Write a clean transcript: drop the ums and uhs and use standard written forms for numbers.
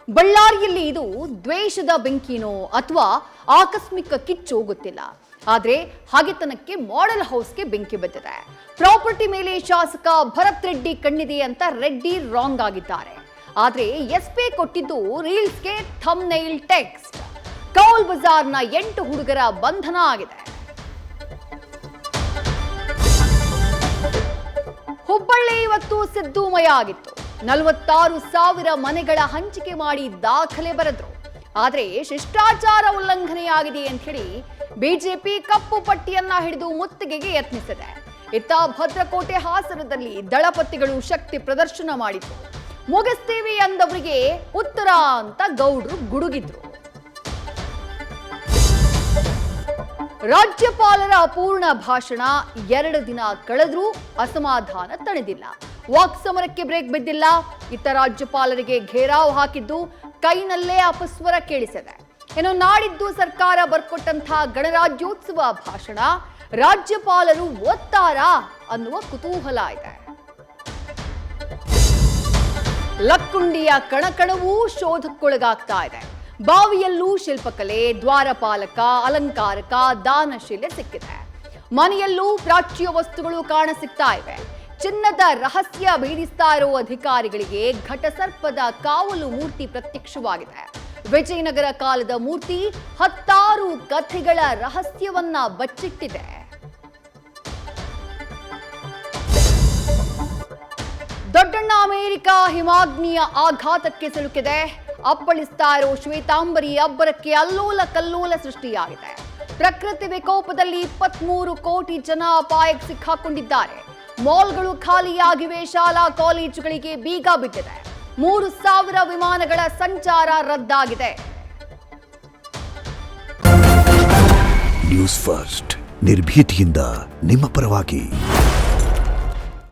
ಬಳ್ಳಾರಿಯಲ್ಲಿ ಇದು ದ್ವೇಷದ ಬೆಂಕಿನೋ ಅಥವಾ ಆಕಸ್ಮಿಕ ಕಿಚ್ಚೋ ಗೊತ್ತಿಲ್ಲ. ಆದ್ರೆ ಹಾಗೆತನಕ್ಕೆ ಮಾಡೆಲ್ ಹೌಸ್ಗೆ ಬೆಂಕಿ ಬಿದ್ದಿದೆ. ಪ್ರಾಪರ್ಟಿ ಮೇಲೆ ಶಾಸಕ ಭರತ್ ರೆಡ್ಡಿ ಕಣ್ಣಿದೆ ಅಂತ ರೆಡ್ಡಿ ರಾಂಗ್ ಆಗಿದ್ದಾರೆ. ಆದ್ರೆ ಎಸ್ಪಿ ಕೊಟ್ಟಿದ್ದು ರೀಲ್ಸ್ಗೆ ಥಂಬ್ನೈಲ್ ಟೆಕ್ಸ್ಟ್. ಕೌಲ್ ಬಜಾರ್ನ 8 ಹುಡುಗರ ಬಂಧನ ಆಗಿದೆ. ಹುಬ್ಬಳ್ಳಿ ಇವತ್ತು ಸಿದ್ದುಮಯ ಆಗಿತ್ತು. 46,000 ಮನೆಗಳ ಹಂಚಿಕೆ ಮಾಡಿ ದಾಖಲೆ ಬರೆದ್ರು. ಆದ್ರೆ ಶಿಷ್ಟಾಚಾರ ಉಲ್ಲಂಘನೆಯಾಗಿದೆ ಅಂತ ಹೇಳಿ ಬಿಜೆಪಿ ಕಪ್ಪು ಪಟ್ಟಿಯನ್ನ ಹಿಡಿದು ಮುತ್ತಿಗೆಗೆ ಯತ್ನಿಸಿದೆ. ಇತ್ತ ಭದ್ರಕೋಟೆ ಹಾಸನದಲ್ಲಿ ದಳಪತಿಗಳು ಶಕ್ತಿ ಪ್ರದರ್ಶನ ಮಾಡಿದ್ರು. ಮುಗಿಸ್ತೀವಿ ಅಂದವರಿಗೆ ಉತ್ತರ ಅಂತ ಗೌಡ್ರು ಗುಡುಗಿದ್ರು. ರಾಜ್ಯಪಾಲರ ಅಪೂರ್ಣ ಭಾಷಣ 2 ದಿನ ಕಳೆದ್ರೂ ಅಸಮಾಧಾನ ತಣಿದಿಲ್ಲ. ವಾಕ್ ಸಮರಕ್ಕೆ ಬ್ರೇಕ್ ಬಿದ್ದಿಲ್ಲ. ಇತ್ತ ರಾಜ್ಯಪಾಲರಿಗೆ ಘೇರಾವ್ ಹಾಕಿದ್ದು ಕೈನಲ್ಲೇ ಅಪಸ್ವರ ಕೇಳಿಸಿದೆ. ಇನ್ನು ನಾಡಿದ್ದು ಸರ್ಕಾರ ಬರ್ಕೊಟ್ಟಂತಹ ಗಣರಾಜ್ಯೋತ್ಸವ ಭಾಷಣ ರಾಜ್ಯಪಾಲರು ಓದ್ತಾರಾ ಅನ್ನುವ ಕುತೂಹಲ ಇದೆ. ಲಕ್ಕುಂಡಿಯ ಕಣಕಣವೂ ಶೋಧಕ್ಕೊಳಗಾಗ್ತಾ ಇದೆ. ಬಾವಿಯಲ್ಲೂ ಶಿಲ್ಪಕಲೆ, ದ್ವಾರಪಾಲಕ, ಅಲಂಕಾರಕ, ದಾನಶಿಲೆ ಸಿಕ್ಕಿದೆ. ಮನೆಯಲ್ಲೂ ಪ್ರಾಚ್ಯ ವಸ್ತುಗಳು ಕಾಣಸಿಗ್ತಾ ಇವೆ. ಚಿನ್ನದ ರಹಸ್ಯ ಭೇದಿಸ್ತಾ ಇರೋ ಅಧಿಕಾರಿಗಳಿಗೆ ಘಟಸರ್ಪದ ಕಾವಲು ಮೂರ್ತಿ ಪ್ರತ್ಯಕ್ಷವಾಗಿದೆ. ವಿಜಯನಗರ ಕಾಲದ ಮೂರ್ತಿ 10 ಕಥೆಗಳ ರಹಸ್ಯವನ್ನ ಬಚ್ಚಿಟ್ಟಿದೆ. ದೊಡ್ಡಣ್ಣ ಅಮೆರಿಕ ಹಿಮಾಗ್ನಿಯ ಆಘಾತಕ್ಕೆ ಸಿಲುಕಿದೆ. ಅಪ್ಪಳಿಸ್ತಾ ಇರೋ ಶ್ವೇತಾಂಬರಿ ಅಬ್ಬರಕ್ಕೆ ಅಲ್ಲೋಲ ಕಲ್ಲೋಲ ಸೃಷ್ಟಿಯಾಗಿದೆ. ಪ್ರಕೃತಿ ವಿಕೋಪದಲ್ಲಿ 23 ಕೋಟಿ ಜನ ಅಪಾಯಕ್ಕೆ ಸಿಕ್ಕಾಕೊಂಡಿದ್ದಾರೆ. ಮಾಲ್ಗಳು ಖಾಲಿಯಾಗಿವೆ. ಶಾಲಾ ಕಾಲೇಜುಗಳಿಗೆ ಬೀಗ ಬಿದ್ದಿದೆ. 3,000 ವಿಮಾನಗಳ ಸಂಚಾರ ರದ್ದಾಗಿದೆ. ನ್ಯೂಸ್ ಫಸ್ಟ್ ನಿರ್ಭೀತಿಯಿಂದ ನಿಮ್ಮ ಪರವಾಗಿ.